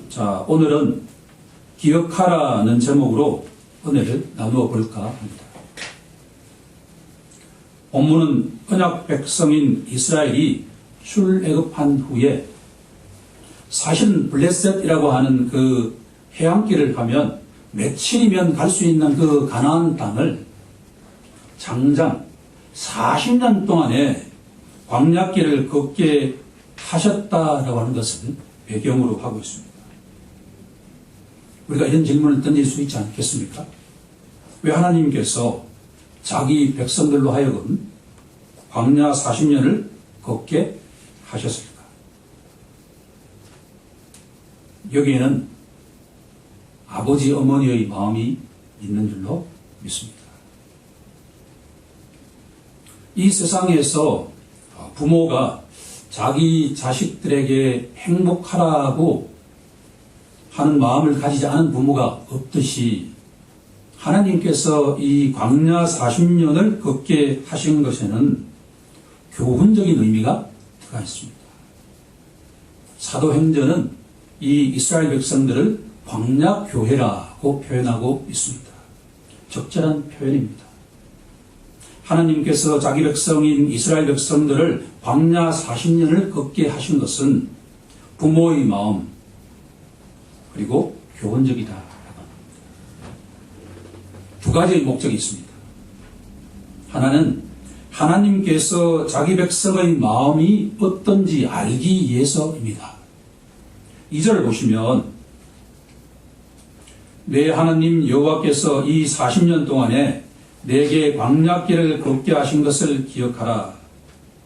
자, 오늘은 기억하라는 제목으로 은혜를 나누어 볼까 합니다. 본문은 언약 백성인 이스라엘이 출애굽한 후에 사실은 블레셋이라고 하는 그 해안길을 가면 며칠이면 갈 수 있는 그 가나안 땅을 장장 40년 동안에 광야길을 걷게 하셨다라고 하는 것을 배경으로 하고 있습니다. 우리가 이런 질문을 던질 수 있지 않겠습니까? 왜 하나님께서 자기 백성들로 하여금 광야 40년을 걷게 하셨을까? 여기에는 아버지 어머니의 마음이 있는 줄로 믿습니다. 이 세상에서 부모가 자기 자식들에게 행복하라고 하는 마음을 가지지 않은 부모가 없듯이 하나님께서 이 광야 40년을 걷게 하신 것에는 교훈적인 의미가 들어가 있습니다. 사도행전은 이 이스라엘 백성들을 광야교회라고 표현하고 있습니다. 적절한 표현입니다. 하나님께서 자기 백성인 이스라엘 백성들을 광야 40년을 걷게 하신 것은 부모의 마음 그리고 교훈적이다. 두 가지의 목적이 있습니다. 하나는 하나님께서 자기 백성의 마음이 어떤지 알기 위해서입니다. 2절을 보시면 내 하나님 여호와께서 이 40년 동안에 내게 광야길을 걷게 하신 것을 기억하라.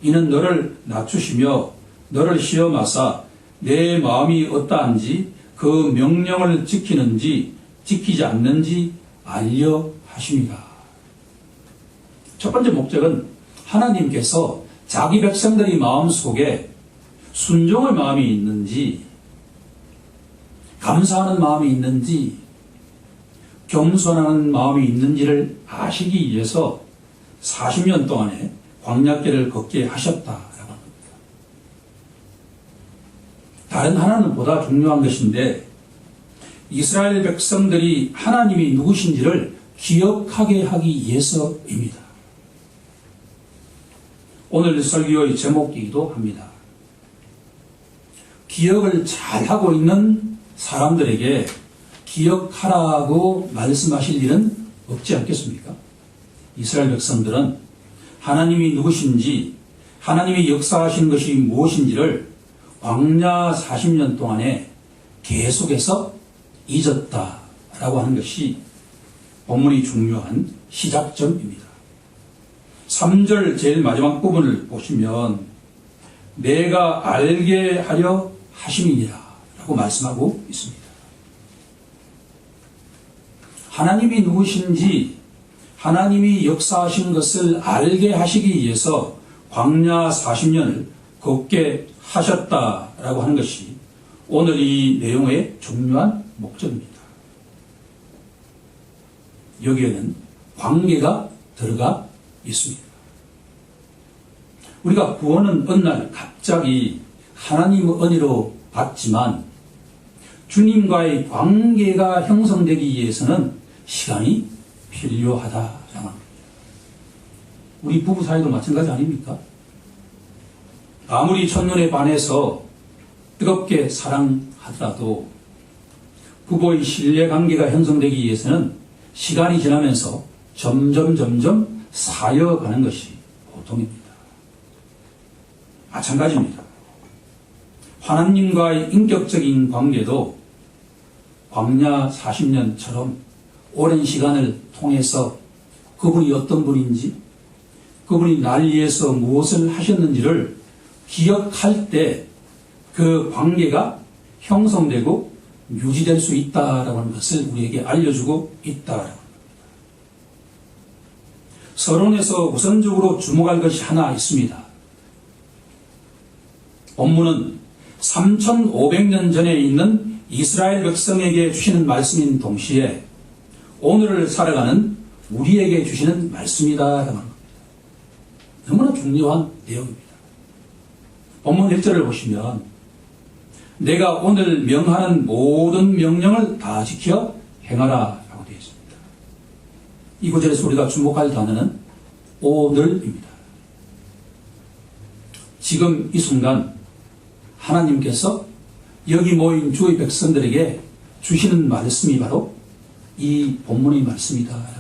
이는 너를 낮추시며 너를 시험하사 내 마음이 어떠한지 그 명령을 지키는지 지키지 않는지 알려 하십니다. 첫 번째 목적은 하나님께서 자기 백성들의 마음 속에 순종의 마음이 있는지 감사하는 마음이 있는지 겸손하는 마음이 있는지를 아시기 위해서 40년 동안에 광야길을 걷게 하셨다라고 합니다. 다른 하나는 보다 중요한 것인데 이스라엘 백성들이 하나님이 누구신지를 기억하게 하기 위해서입니다. 오늘 설교의 제목이기도 합니다. 기억을 잘하고 있는 사람들에게 기억하라고 말씀하실 일은 없지 않겠습니까? 이스라엘 백성들은 하나님이 누구신지 하나님이 역사하신 것이 무엇인지를 광야 40년 동안에 계속해서 잊었다라고 하는 것이 본문이 중요한 시작점입니다. 3절 제일 마지막 부분을 보시면 내가 알게 하려 하심이니라 라고 말씀하고 있습니다. 하나님이 누구신지 하나님이 역사하신 것을 알게 하시기 위해서 광야 40년을 걷게 하셨다라고 하는 것이 오늘 이 내용의 중요한 목적입니다. 여기에는 관계가 들어가 있습니다. 우리가 구원은 어느 날 갑자기 하나님의 은혜로 받지만 주님과의 관계가 형성되기 위해서는 시간이 필요하다라는 겁니다. 우리 부부 사이도 마찬가지 아닙니까? 아무리 첫눈에 반해서 뜨겁게 사랑하더라도 부부의 신뢰관계가 형성되기 위해서는 시간이 지나면서 점점 사여가는 것이 보통입니다. 마찬가지입니다. 하나님과의 인격적인 관계도 광야 40년처럼 오랜 시간을 통해서 그분이 어떤 분인지 그분이 날 위해서 무엇을 하셨는지를 기억할 때 그 관계가 형성되고 유지될 수 있다라고 하는 것을 우리에게 알려주고 있다라고 합니다. 서론에서 우선적으로 주목할 것이 하나 있습니다. 본문은 3500년 전에 있는 이스라엘 백성에게 주시는 말씀인 동시에 오늘을 살아가는 우리에게 주시는 말씀이다라고 합니다. 너무나 중요한 내용입니다. 본문 1절을 보시면 내가 오늘 명하는 모든 명령을 다 지켜 행하라 라고 되어 있습니다. 이 구절에서 우리가 주목할 단어는 오늘입니다. 지금 이 순간 하나님께서 여기 모인 주의 백성들에게 주시는 말씀이 바로 이 본문의 말씀이다.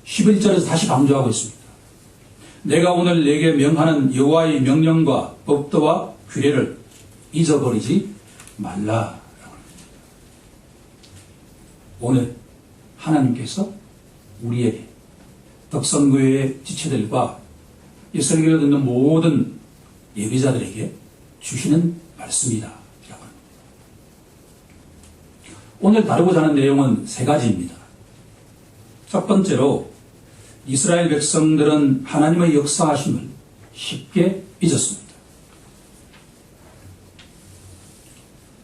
11절에서 다시 강조하고 있습니다. 내가 오늘 내게 명하는 여호와의 명령과 법도와 규례를 잊어버리지 말라. 오늘 하나님께서 우리에게 덕선교회의 지체들과 이 설교를 듣는 모든 예비자들에게 주시는 말씀이다. 오늘 다루고자 하는 내용은 세 가지입니다. 첫 번째로 이스라엘 백성들은 하나님의 역사하심을 쉽게 잊었습니다.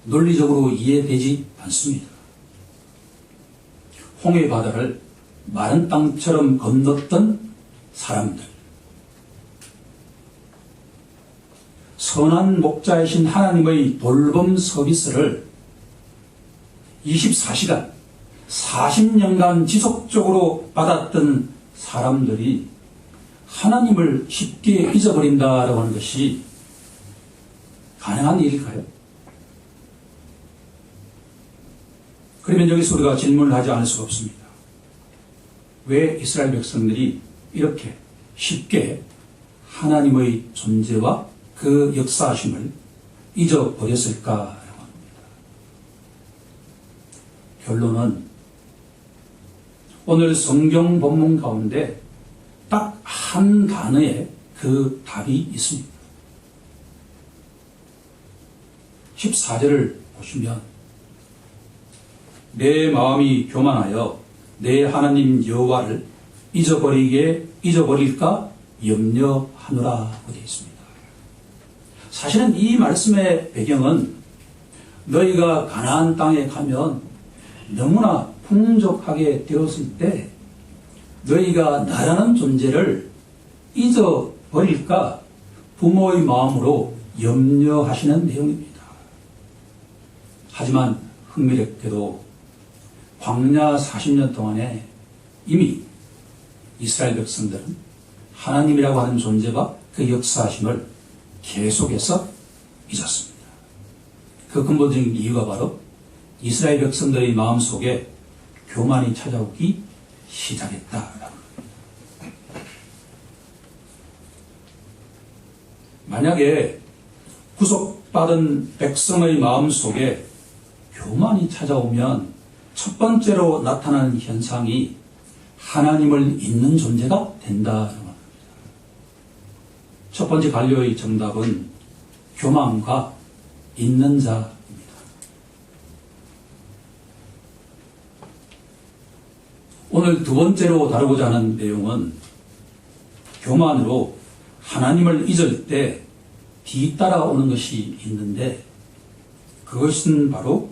논리적으로 이해되지 않습니다. 홍해 바다를 마른 땅처럼 건넜던 사람들, 선한 목자이신 하나님의 돌봄 서비스를 24시간, 40년간 지속적으로 받았던 사람들이 하나님을 쉽게 잊어버린다라고 하는 것이 가능한 일일까요? 그러면 여기서 우리가 질문을 하지 않을 수가 없습니다. 왜 이스라엘 백성들이 이렇게 쉽게 하나님의 존재와 그 역사하심을 잊어버렸을까라고 합니다. 결론은 오늘 성경 본문 가운데 딱 한 단어에 그 답이 있습니다. 14절을 보시면 내 마음이 교만하여 내 하나님 여호와를 잊어버릴까 염려하노라고 되어 있습니다. 사실은 이 말씀의 배경은 너희가 가나안 땅에 가면 너무나 풍족하게 되었을 때 너희가 나라는 존재를 잊어버릴까 부모의 마음으로 염려하시는 내용입니다. 하지만 흥미롭게도 광야 40년 동안에 이미 이스라엘 백성들은 하나님이라고 하는 존재와 그 역사하심을 계속해서 잊었습니다. 그 근본적인 이유가 바로 이스라엘 백성들의 마음속에 교만이 찾아오기 시작했다라고 합니다. 만약에 구속받은 백성의 마음속에 교만이 찾아오면 첫 번째로 나타나는 현상이 하나님을 잊는 존재가 된다라고 합니다. 첫 번째 관료의 정답은 교만과 잊는 자입니다. 오늘 두 번째로 다루고자 하는 내용은 교만으로 하나님을 잊을 때 뒤따라오는 것이 있는데 그것은 바로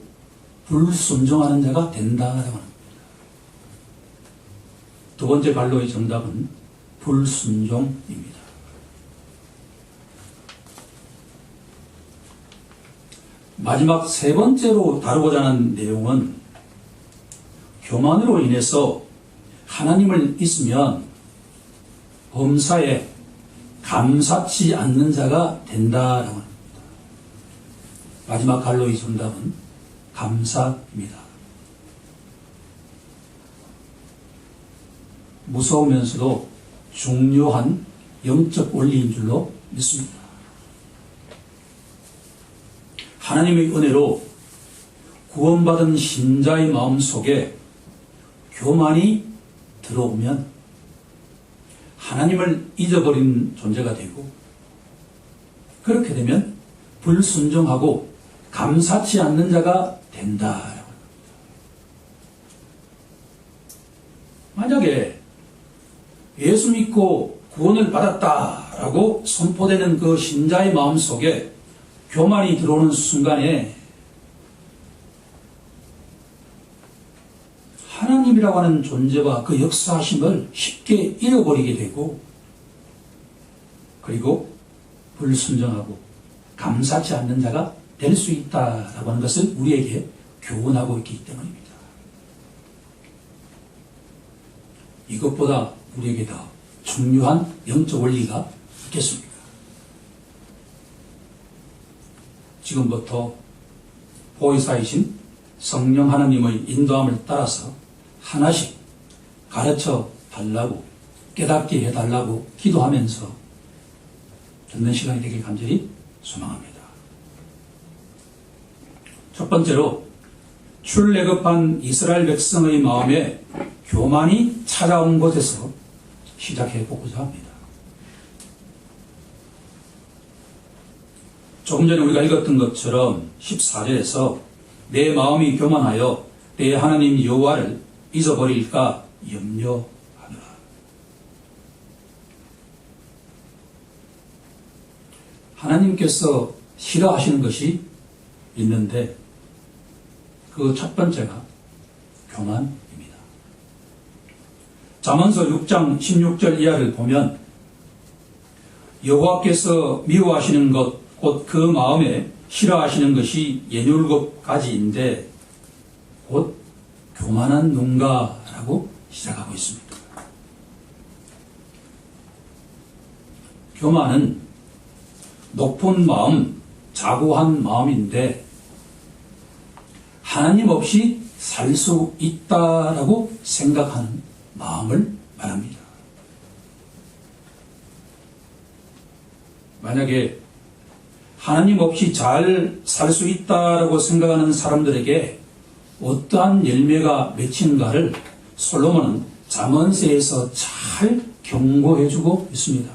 불순종하는 자가 된다라고 합니다. 두 번째 관료의 정답은 불순종입니다. 마지막 세 번째로 다루고자 하는 내용은 교만으로 인해서 하나님을 잊으면 범사에 감사치 않는 자가 된다라고 합니다. 마지막 관료의 정답은 감사입니다. 무서우면서도 중요한 영적 원리인 줄로 믿습니다. 하나님의 은혜로 구원받은 신자의 마음속에 교만이 들어오면 하나님을 잊어버린 존재가 되고 그렇게 되면 불순종하고 감사치 않는 자가 된다. 만약에 예수 믿고 구원을 받았다라고 선포되는 그 신자의 마음속에 교만이 들어오는 순간에 하나님이라고 하는 존재와 그 역사하심을 쉽게 잃어버리게 되고 그리고 불순종하고 감사치 않는 자가 될 수 있다라고 하는 것을 우리에게 교훈하고 있기 때문입니다. 이것보다 우리에게 더 중요한 영적 원리가 있겠습니까? 지금부터 보혜사이신 성령 하나님의 인도함을 따라서 하나씩 가르쳐 달라고, 깨닫게 해달라고 기도하면서 듣는 시간이 되길 간절히 소망합니다. 첫 번째로, 출애굽한 이스라엘 백성의 마음에 교만이 찾아온 곳에서 시작해 보고자 합니다. 조금 전에 우리가 읽었던 것처럼 14절에서 내 마음이 교만하여 내 하나님 여호와를 잊어버릴까 염려하노라. 하나님께서 싫어하시는 것이 있는데 그 첫 번째가 교만입니다. 잠언서 6장 16절 이하를 보면 여호와께서 미워하시는 것 곧 그 마음에 싫어하시는 것이 17가지인데 곧 교만한 눈가라고 시작하고 있습니다. 교만은 높은 마음, 자고한 마음인데 하나님 없이 살 수 있다라고 생각하는 마음을 말합니다. 만약에 하나님 없이 잘 살 수 있다라고 생각하는 사람들에게 어떠한 열매가 맺히는가를 솔로몬은 잠언서에서 잘 경고해주고 있습니다.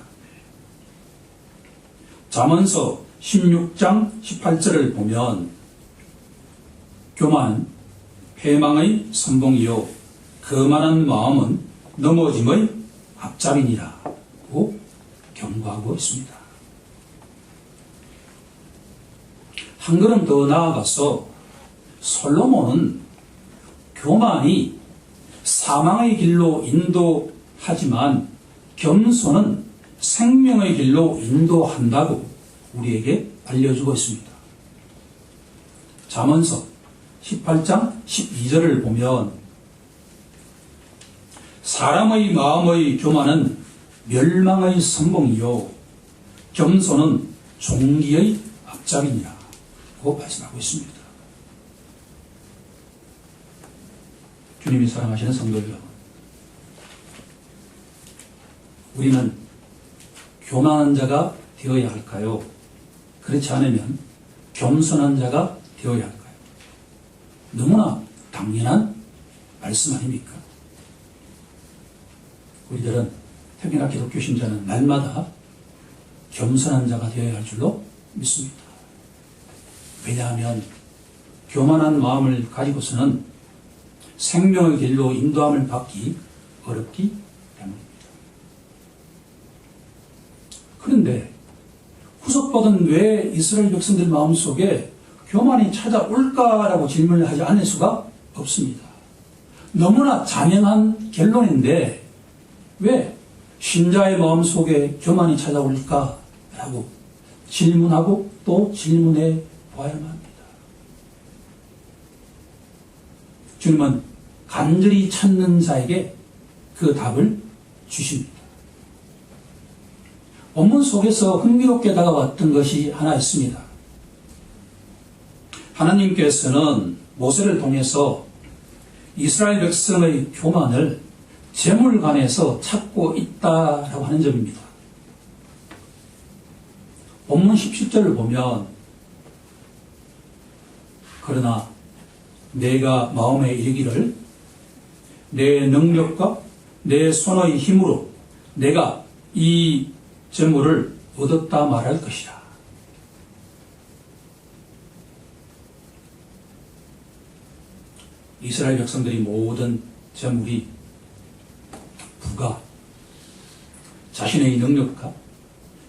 잠언서 16장 18절을 보면 교만은 패망의 선봉이요 거만한 마음은 넘어짐의 앞잡이니라고 경고하고 있습니다. 한 걸음 더 나아가서 솔로몬은 교만이 사망의 길로 인도하지만 겸손은 생명의 길로 인도한다고 우리에게 알려주고 있습니다. 잠언서 18장 12절을 보면 사람의 마음의 교만은 멸망의 선봉이요 겸손은 종기의 앞잡이니라 고 말씀하고 있습니다. 주님이 사랑하시는 성도 여러분, 우리는 교만한 자가 되어야 할까요? 그렇지 않으면 겸손한 자가 되어야 할까요? 너무나 당연한 말씀 아닙니까? 우리들은 특히나 기독교 신자는 날마다 겸손한 자가 되어야 할 줄로 믿습니다. 왜냐하면 교만한 마음을 가지고서는 생명의 길로 인도함을 받기 어렵기 때문입니다. 그런데 후속받은 왜 이스라엘 백성들 마음속에 교만이 찾아올까라고 질문을 하지 않을 수가 없습니다. 너무나 당연한 결론인데 왜 신자의 마음속에 교만이 찾아올까라고 질문하고 또 질문해 보아야만 합니다. 주님은 간절히 찾는 자에게 그 답을 주십니다. 본문 속에서 흥미롭게 다가왔던 것이 하나 있습니다. 하나님께서는 모세를 통해서 이스라엘 백성의 교만을 재물관에서 찾고 있다라고 하는 점입니다. 본문 17절을 보면 그러나 내가 마음에 이르기를 내 능력과 내 손의 힘으로 내가 이 재물을 얻었다 말할 것이라. 이스라엘 백성들이 모든 재물이 부가 자신의 능력과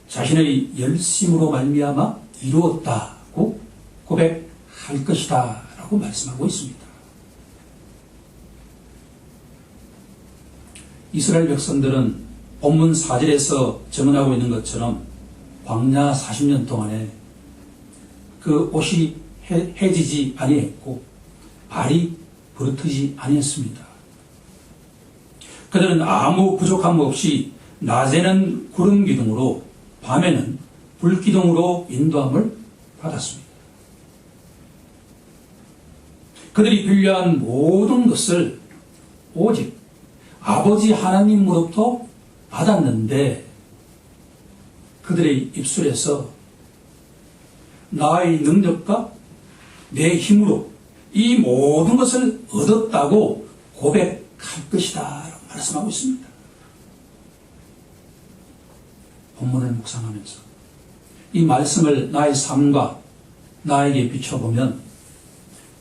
자신의 열심으로 말미암아 이루었다고 고백할 것이다 라고 말씀하고 있습니다. 이스라엘 백성들은 본문 4절에서 증언하고 있는 것처럼 광야 40년 동안에 그 옷이 해지지 아니했고 발이 부르트지 아니했습니다. 그들은 아무 부족함 없이 낮에는 구름 기둥으로 밤에는 불 기둥으로 인도함을 받았습니다. 그들이 필요한 모든 것을 오직 아버지 하나님으로부터 받았는데 그들의 입술에서 나의 능력과 내 힘으로 이 모든 것을 얻었다고 고백할 것이다 라고 말씀하고 있습니다. 본문을 묵상하면서 이 말씀을 나의 삶과 나에게 비춰보면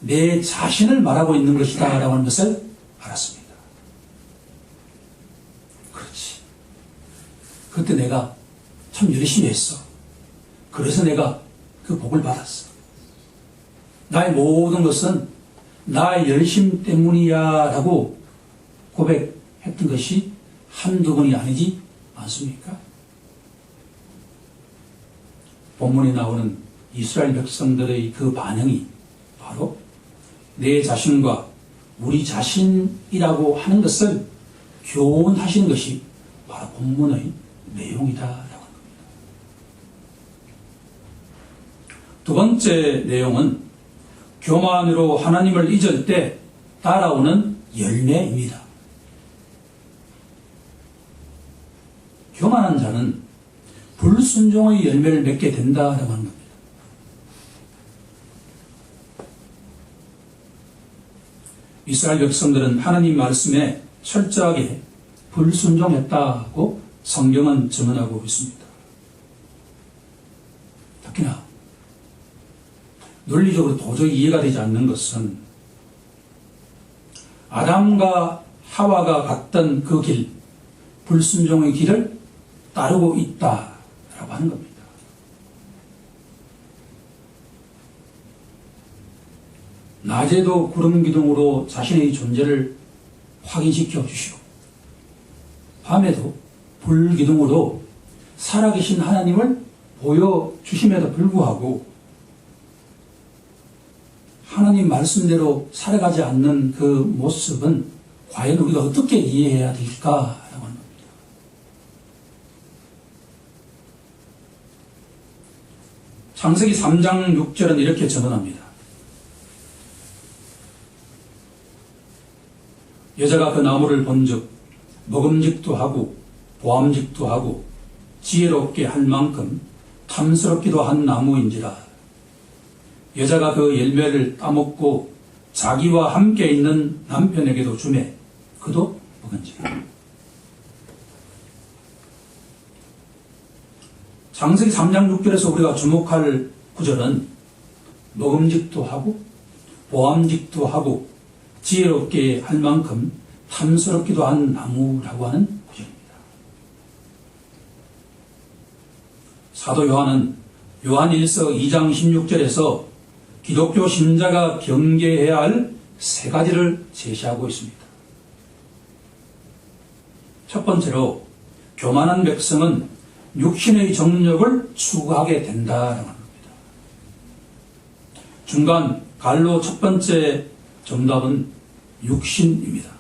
내 자신을 말하고 있는 것이다 라고 하는 것을 알았습니다. 그렇지. 그때 내가 참 열심히 했어. 그래서 내가 그 복을 받았어. 나의 모든 것은 나의 열심 때문이야 라고 고백했던 것이 한두 번이 아니지 않습니까? 본문에 나오는 이스라엘 백성들의 그 반응이 바로 내 자신과 우리 자신이라고 하는 것을 교훈하시는 것이 바로 본문의 내용이다 라고 합니다. 두 번째 내용은 교만으로 하나님을 잊을 때 따라오는 열매입니다. 교만한 자는 불순종의 열매를 맺게 된다라고 하는 겁니다. 이스라엘 백성들은 하나님 말씀에 철저하게 불순종했다고 성경은 증언하고 있습니다. 특히나 논리적으로 도저히 이해가 되지 않는 것은 아담과 하와가 갔던 그 길, 불순종의 길을 따르고 있다라고 하는 겁니다. 낮에도 구름 기둥으로 자신의 존재를 확인시켜 주시고 밤에도 불 기둥으로 살아계신 하나님을 보여주심에도 불구하고 하나님 말씀대로 살아가지 않는 그 모습은 과연 우리가 어떻게 이해해야 될까라고 하는 겁니다. 창세기 3장 6절은 이렇게 증언합니다. 여자가 그 나무를 본즉 먹음직도 하고 보암직도 하고 지혜롭게 할 만큼 탐스럽기도 한 나무인지라. 여자가 그 열매를 따먹고 자기와 함께 있는 남편에게도 주매 그도 먹은지라. 창세기 3장 6절에서 우리가 주목할 구절은 먹음직도 하고 보암직도 하고 지혜롭게 할 만큼 탐스럽기도 한 나무라고 하는 구절입니다. 사도 요한은 요한 1서 2장 16절에서 기독교 신자가 경계해야 할 세 가지를 제시하고 있습니다. 첫 번째로 교만한 백성은 육신의 정욕을 추구하게 된다라고 합니다. 중간 갈로 첫 번째 정답은 육신입니다.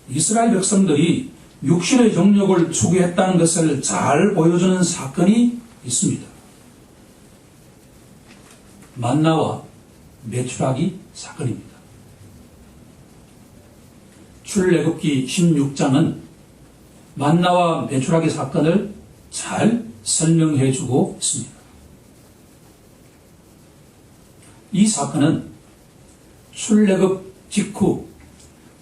이스라엘 백성들이 육신의 정욕을 추구했다는 것을 잘 보여주는 사건이 있습니다. 만나와 메추라기 사건입니다. 출애굽기 16장은 만나와 메추라기 사건을 잘 설명해 주고 있습니다. 이 사건은 출애굽 직후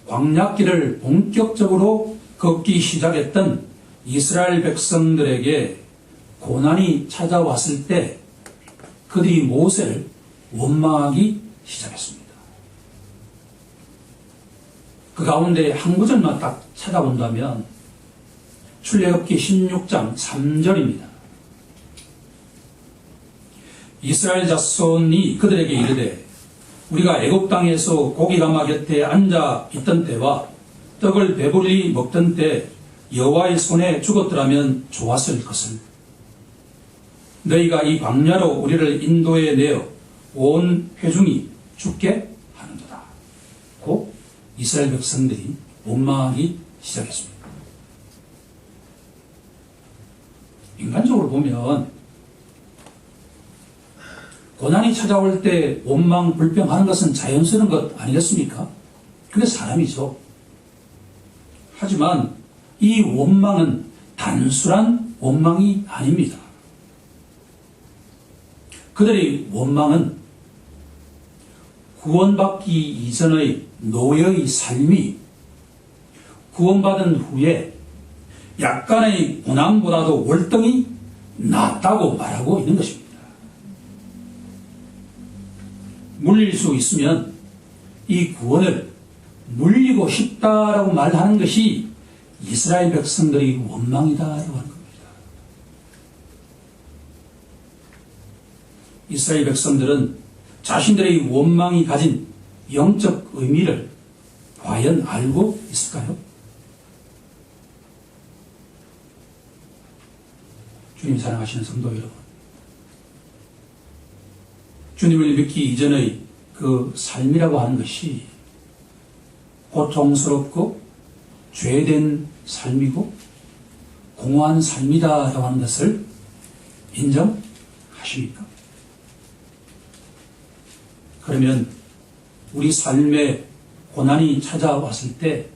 광야길을 본격적으로 걷기 시작했던 이스라엘 백성들에게 고난이 찾아왔을 때 그들이 모세를 원망하기 시작했습니다. 그 가운데 한 구절만 딱 찾아본다면 출애굽기 16장 3절입니다. 이스라엘 자손이 그들에게 이르되 우리가 애굽 땅에서 고기가마 곁에 앉아 있던 때와 떡을 배불리 먹던 때 여호와의 손에 죽었더라면 좋았을 것을 너희가 이 광야로 우리를 인도해 내어 온 회중이 죽게 하는도다. 고 이스라엘 백성들이 원망하기 시작했습니다. 인간적으로 보면 고난이 찾아올 때 원망, 불평하는 것은 자연스러운 것 아니겠습니까? 그게 사람이죠. 하지만 이 원망은 단순한 원망이 아닙니다. 그들의 원망은 구원받기 이전의 노예의 삶이 구원받은 후에 약간의 고난보다도 월등히 낫다고 말하고 있는 것입니다. 물릴 수 있으면 이 구원을 물리고 싶다라고 말하는 것이 이스라엘 백성들의 원망이다라고 하는 겁니다. 이스라엘 백성들은 자신들의 원망이 가진 영적 의미를 과연 알고 있을까요? 주님 사랑하시는 성도 여러분, 주님을 믿기 이전의 그 삶이라고 하는 것이 고통스럽고 죄된 삶이고 공허한 삶이다라고 하는 것을 인정하십니까? 그러면 우리 삶에 고난이 찾아왔을 때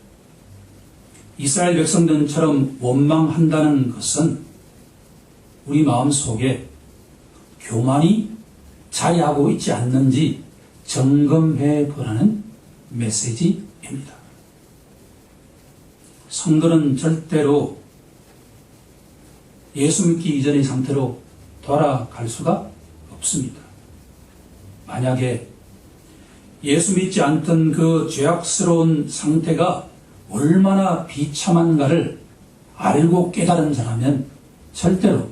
이스라엘 백성들처럼 원망한다는 것은 우리 마음속에 교만이 자리하고 있지 않는지 점검해 보라는 메시지입니다. 성도는 절대로 예수 믿기 이전의 상태로 돌아갈 수가 없습니다. 만약에 예수 믿지 않던 그 죄악스러운 상태가 얼마나 비참한가를 알고 깨달은 자라면 절대로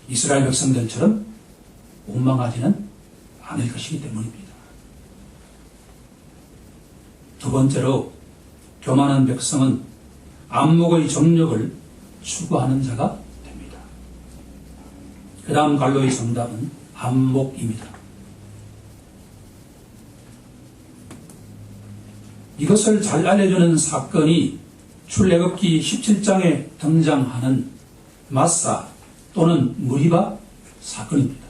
이스라엘 백성들처럼 원망하지는 않을 것이기 때문입니다. 두 번째로 교만한 백성은 안목의 정력을 추구하는 자가 됩니다. 그 다음 갈로의 정답은 안목입니다. 이것을 잘 알려주는 사건이 출애굽기 17장에 등장하는 마사 또는 무리바 사건입니다.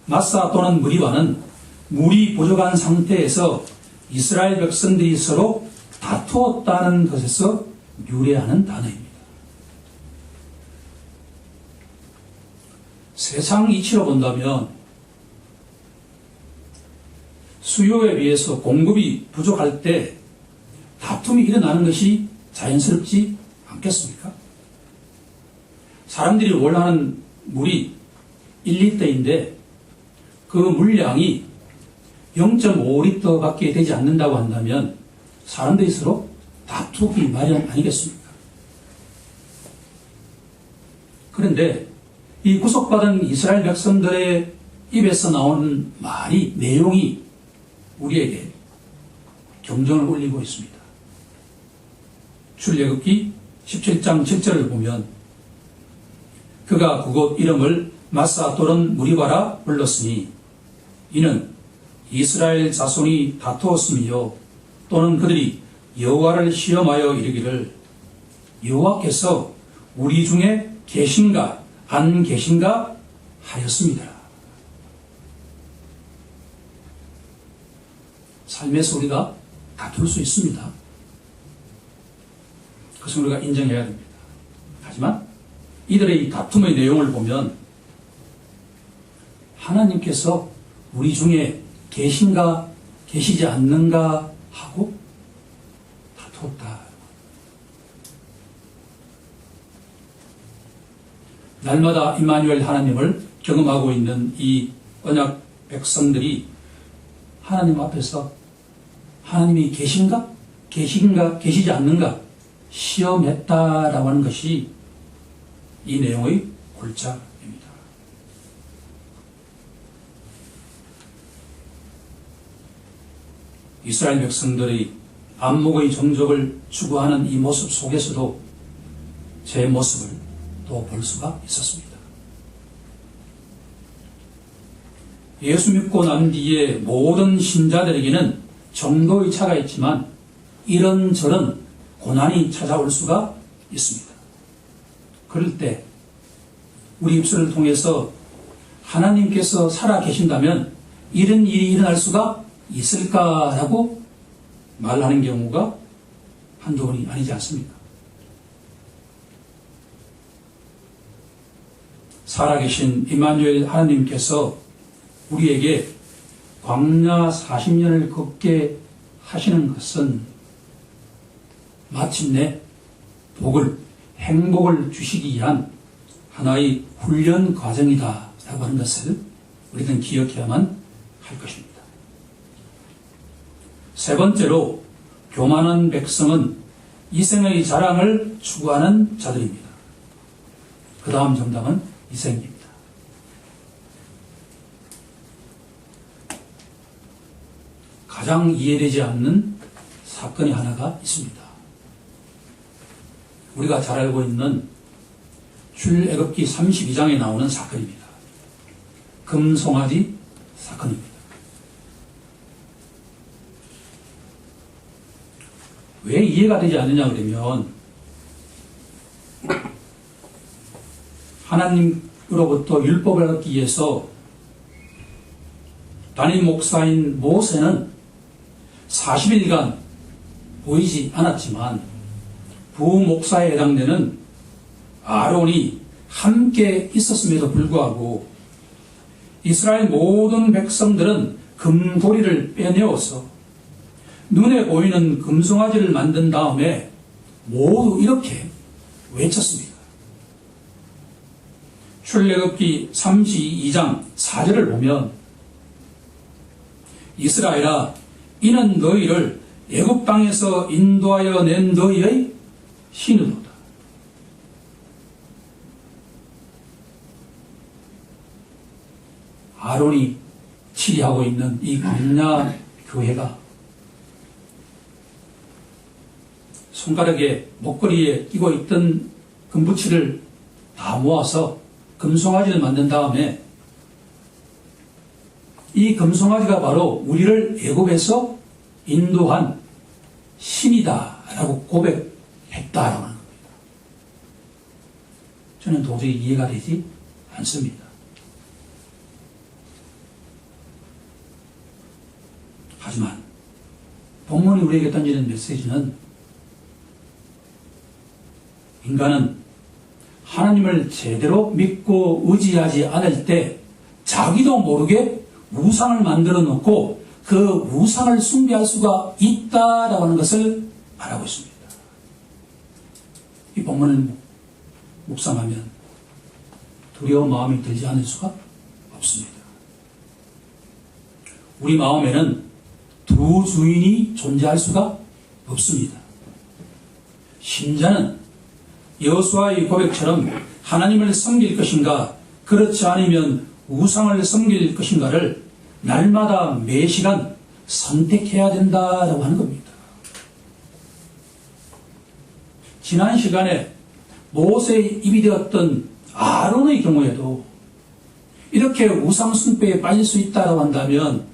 마사 또는 무리바는 물이 부족한 상태에서 이스라엘 백성들이 서로 다투었다는 것에서 유래하는 단어입니다. 세상 이치로 본다면 수요에 비해서 공급이 부족할 때 다툼이 일어나는 것이 자연스럽지 않겠습니까? 사람들이 원하는 물이 1리터인데 그 물량이 0.5리터밖에 되지 않는다고 한다면 사람들이 서로 다투기 마련 아니겠습니까? 그런데 이 구속받은 이스라엘 백성들의 입에서 나오는 말이, 내용이 우리에게 경종을 울리고 있습니다. 출애굽기 17장 7절을 보면 그가 그곳 이름을 마사 또는 무리바라 불렀으니 이는 이스라엘 자손이 다투었으며 또는 그들이 여호와를 시험하여 이르기를 여호와께서 우리 중에 계신가 안 계신가 하였습니다. 삶에서 우리가 다툴 수 있습니다. 그것은 우리가 인정해야 됩니다. 하지만 이들의 다툼의 내용을 보면 하나님께서 우리 중에 계신가 계시지 않는가 하고 다투었다. 날마다 임마누엘 하나님을 경험하고 있는 이 언약 백성들이 하나님 앞에서 하나님이 계신가 계시지 않는가 시험했다라고 하는 것이 이 내용의 골자입니다. 이스라엘 백성들의 안목의 정적을 추구하는 이 모습 속에서도 제 모습을 또 볼 수가 있었습니다. 예수 믿고 난 뒤에 모든 신자들에게는 정도의 차가 있지만 이런저런 고난이 찾아올 수가 있습니다. 그럴 때 우리 입술을 통해서 하나님께서 살아 계신다면 이런 일이 일어날 수가 있을까라고 말하는 경우가 한두 번이 아니지 않습니까? 살아계신 임마누엘 하나님께서 우리에게 광야 40년을 걷게 하시는 것은 마침내 복을, 행복을 주시기 위한 하나의 훈련 과정이다라고 하는 것을 우리는 기억해야만 할 것입니다. 세 번째로 교만한 백성은 이생의 자랑을 추구하는 자들입니다. 그 다음 정답은 이생입니다. 가장 이해되지 않는 사건이 하나가 있습니다. 우리가 잘 알고 있는 출애굽기 32장에 나오는 사건입니다. 금송아지 사건입니다. 왜 이해가 되지 않느냐 그러면 하나님으로부터 율법을 얻기 위해서 담임 목사인 모세는 40일간 보이지 않았지만 부목사에 해당되는 아론이 함께 있었음에도 불구하고 이스라엘 모든 백성들은 금고리를 빼내어서 눈에 보이는 금송아지를 만든 다음에 모두 이렇게 외쳤습니다. 출애굽기 32장 4절을 보면 이스라엘아 이는 너희를 애굽 땅에서 인도하여 낸 너희의 신이로다. 아론이 치리하고 있는 이 광야 교회가 손가락에 목걸이에 끼고 있던 금붙이를 다 모아서 금송아지를 만든 다음에 이 금송아지가 바로 우리를 애굽에서 인도한 신이다라고 고백했다라고 하는 겁니다. 저는 도저히 이해가 되지 않습니다. 하지만 본문이 우리에게 던지는 메시지는 인간은 하나님을 제대로 믿고 의지하지 않을 때 자기도 모르게 우상을 만들어 놓고 그 우상을 숭배할 수가 있다라고 하는 것을 말하고 있습니다. 이 본문을 묵상하면 두려운 마음이 들지 않을 수가 없습니다. 우리 마음에는 두 주인이 존재할 수가 없습니다. 신자는 여호수아의 고백처럼 하나님을 섬길 것인가 그렇지 않으면 우상을 섬길 것인가를 날마다 매 시간 선택해야 된다라고 하는 겁니다. 지난 시간에 모세의 입이 되었던 아론의 경우에도 이렇게 우상 숭배에 빠질 수 있다고 한다면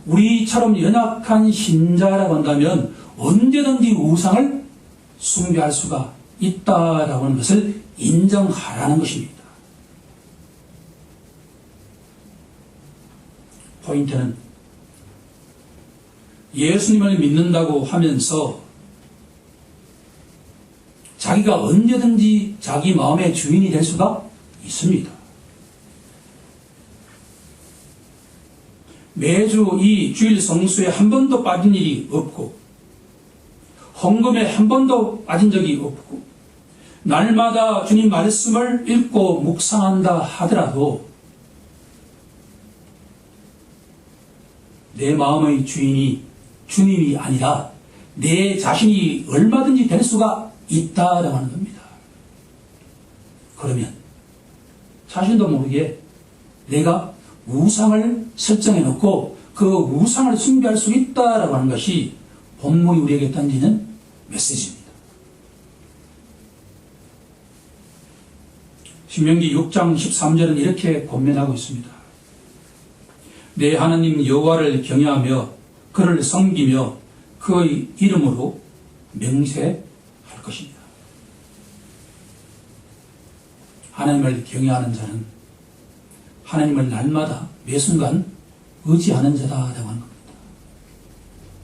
우리처럼 연약한 신자라고 한다면 언제든지 우상을 숭배할 수가 있다라고 하는 것을 인정하라는 것입니다. 포인트는 예수님을 믿는다고 하면서 자기가 언제든지 자기 마음의 주인이 될 수가 있습니다. 매주 이 주일 성수에 한 번도 빠진 일이 없고 헌금에 한 번도 빠진 적이 없고 날마다 주님 말씀을 읽고 묵상한다 하더라도 내 마음의 주인이 주님이 아니라 내 자신이 얼마든지 될 수가 있다라고 하는 겁니다. 그러면 자신도 모르게 내가 우상을 설정해 놓고 그 우상을 숭배할 수 있다라고 하는 것이 본문이 우리에게 던지는 메시지입니다. 신명기 6장 13절은 이렇게 권면하고 있습니다. 내 하나님 여호와를 경외하며 그를 섬기며 그의 이름으로 명세할 것입니다. 하나님을 경외하는 자는 하나님을 날마다 매 순간 의지하는 자다라고 하는 겁니다.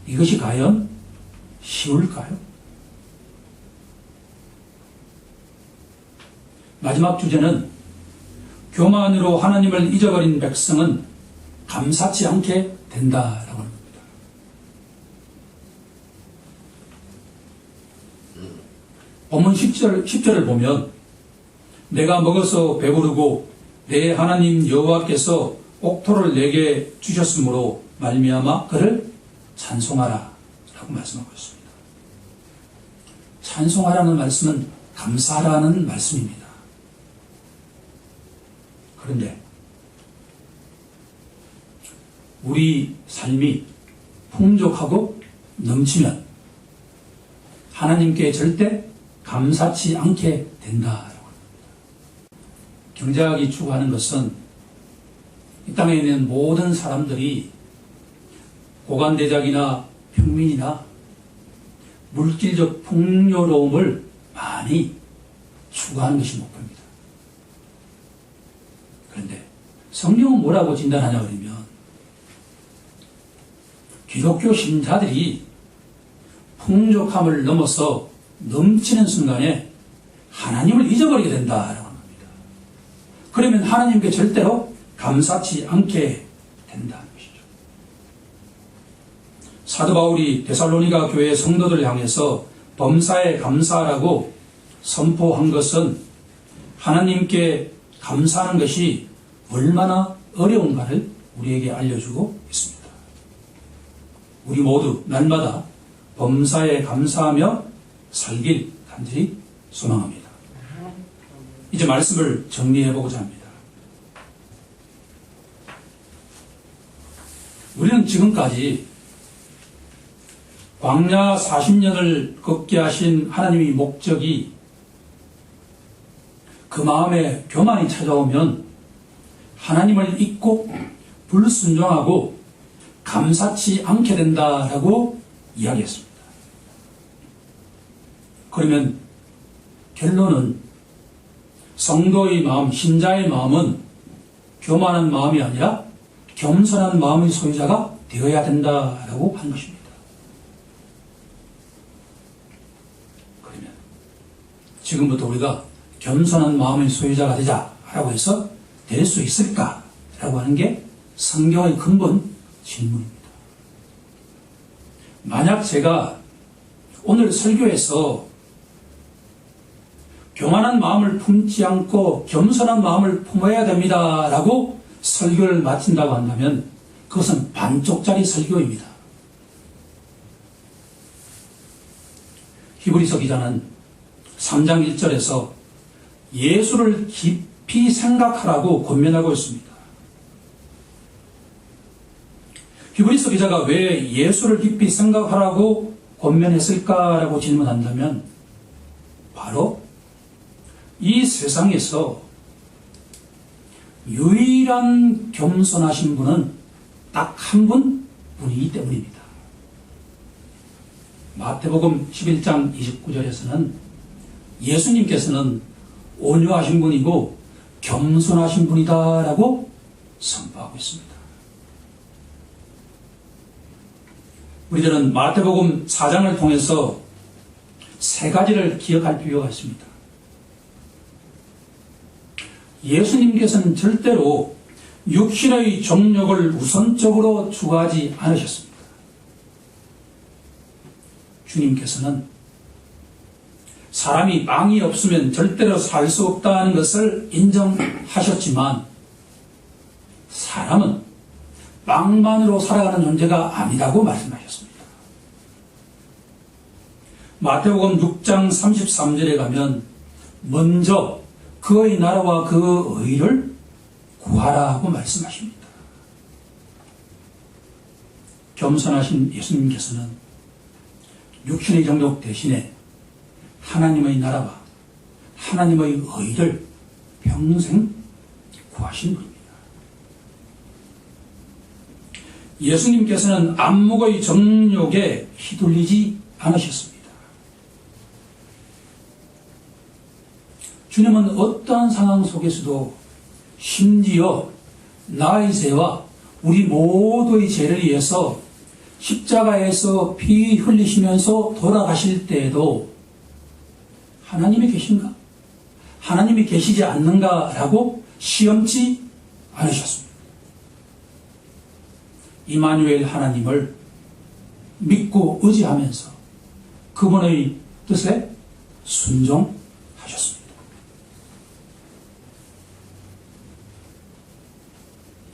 이것이 과연 쉬울까요? 마지막 주제는 교만으로 하나님을 잊어버린 백성은 감사치 않게 된다라고 하는 겁니다. 본문 10절을 보면 내가 먹어서 배부르고 내 하나님 여호와께서 옥토를 내게 주셨으므로 말미암아 그를 찬송하라 라고 말씀하고 있습니다. 찬송하라는 말씀은 감사라는 말씀입니다. 그런데 우리 삶이 풍족하고 넘치면 하나님께 절대 감사치 않게 된다라고 합니다. 경제학이 추구하는 것은 이 땅에 있는 모든 사람들이 고관대작이나 평민이나 물질적 풍요로움을 많이 추구하는 것이 목표입니다. 그런데 성경은 뭐라고 진단하냐 그러면 기독교 신자들이 풍족함을 넘어서 넘치는 순간에 하나님을 잊어버리게 된다라고 합니다. 그러면 하나님께 절대로 감사치 않게 된다는 것이죠. 사도 바울이 데살로니가 교회 성도들 향해서 범사에 감사하라고 선포한 것은 하나님께 감사하는 것이 얼마나 어려운가를 우리에게 알려주고 있습니다. 우리 모두 날마다 범사에 감사하며 살길 간절히 소망합니다. 이제 말씀을 정리해보고자 합니다. 우리는 지금까지 광야 40년을 걷게 하신 하나님의 목적이 그 마음에 교만이 찾아오면 하나님을 잊고 불순종하고 감사치 않게 된다라고 이야기했습니다. 그러면 결론은 성도의 마음, 신자의 마음은 교만한 마음이 아니라 겸손한 마음의 소유자가 되어야 된다라고 하는 것입니다. 그러면 지금부터 우리가 겸손한 마음의 소유자가 되자라고 해서 될 수 있을까라고 하는 게 성경의 근본 질문입니다. 만약 제가 오늘 설교에서 교만한 마음을 품지 않고 겸손한 마음을 품어야 됩니다라고 설교를 마친다고 한다면 그것은 반쪽짜리 설교입니다. 히브리서 기자는 3장 1절에서 예수를 깊이 생각하라고 권면하고 있습니다. 히브리서 기자가 왜 예수를 깊이 생각하라고 권면했을까라고 질문한다면 바로 이 세상에서 유일한 겸손하신 분은 딱 한 분이기 때문입니다. 마태복음 11장 29절에서는 예수님께서는 온유하신 분이고 겸손하신 분이다라고 선포하고 있습니다. 우리들은 마태복음 4장을 통해서 세 가지를 기억할 필요가 있습니다. 예수님께서는 절대로 육신의 정욕을 우선적으로 추구하지 않으셨습니다. 주님께서는 사람이 빵이 없으면 절대로 살 수 없다는 것을 인정하셨지만 사람은 빵만으로 살아가는 존재가 아니라고 말씀하셨습니다. 마태복음 6장 33절에 가면 먼저 그의 나라와 그 의를 구하라고 말씀하십니다. 겸손하신 예수님께서는 육신의 정욕 대신에 하나님의 나라와 하나님의 의를 평생 구하신 분입니다. 예수님께서는 안목의 정욕에 휘둘리지 않으셨습니다. 주님은 어떠한 상황 속에서도 심지어 나의 죄와 우리 모두의 죄를 위해서 십자가에서 피 흘리시면서 돌아가실 때에도 하나님이 계신가? 하나님이 계시지 않는가라고 시험치 않으셨습니다. 이마누엘 하나님을 믿고 의지하면서 그분의 뜻에 순종하셨습니다.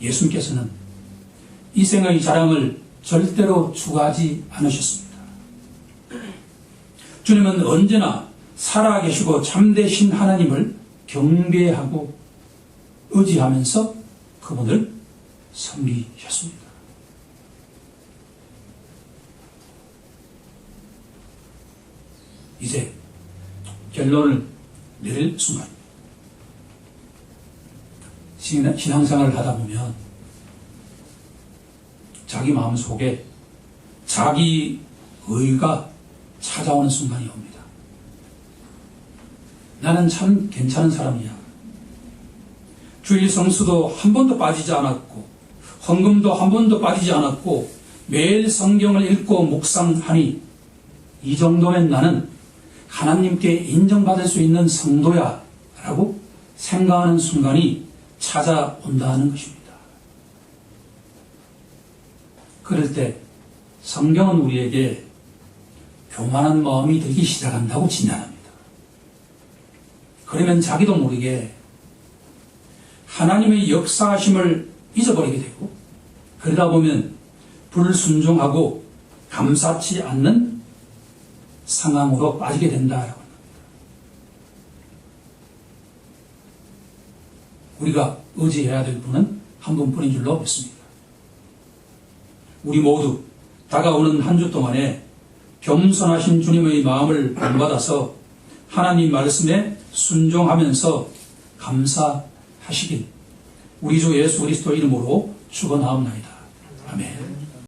예수님께서는 이생의 자랑을 절대로 추구하지 않으셨습니다. 주님은 언제나 살아계시고 참되신 하나님을 경배하고 의지하면서 그분을 섬기셨습니다. 이제 결론을 내릴 순간 신앙생활을 하다 보면 자기 마음속에 자기 의가 찾아오는 순간이 옵니다. 나는 참 괜찮은 사람이야. 주일 성수도 한 번도 빠지지 않았고 헌금도 한 번도 빠지지 않았고 매일 성경을 읽고 묵상하니 이 정도면 나는 하나님께 인정받을 수 있는 성도야 라고 생각하는 순간이 찾아온다는 것입니다. 그럴 때 성경은 우리에게 교만한 마음이 들기 시작한다고 진단합니다. 그러면 자기도 모르게 하나님의 역사하심을 잊어버리게 되고 그러다 보면 불순종하고 감사치 않는 상황으로 빠지게 된다라고 합니다. 우리가 의지해야 될 분은 한 분뿐인 줄로 믿습니다. 우리 모두 다가오는 한 주 동안에 겸손하신 주님의 마음을 본받아서 하나님 말씀에 순종하면서 감사하시길 우리 주 예수 그리스도 이름으로 축원하옵나이다. 아멘.